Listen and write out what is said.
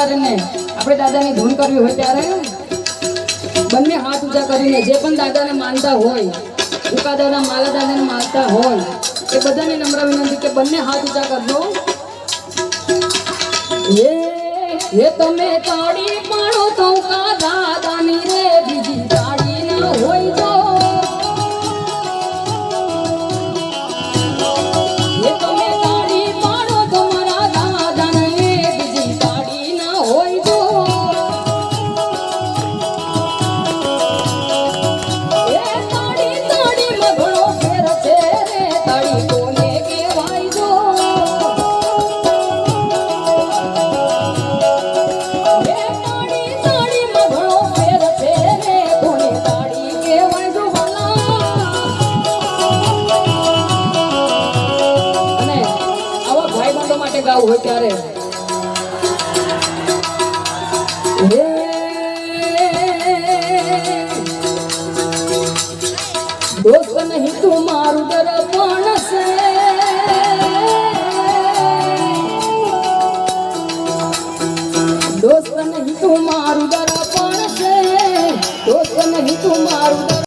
કલાકારને આપણે દાદાની ધૂન કરવી હોય ત્યારે બંને હાથ ઊંચા કરીને જે પણ દાદાને માનતા હોય, ઉકા દાદા માલા દાદાને માનતા હોય એ બધાને નમ્ર વિનંતી કે બંને હાથ ઊંચા કરજો. એ તમે તાળી પાડો તો ઉકા દાદાની રે બીજી તાળી ના હોય જો. એ તમે તાળી પાડો તો મારા દાદાને બીજી તાળી ના હોય જો. એ તાળી તાળીમાં ઘણો ફેર છે રે, તાળી કોને કહેવાય જો. ગાવું હોય ત્યારે દોસ્ત નહીં તું મારું દર્પણ છે, દોસ્ત નહીં તું મારું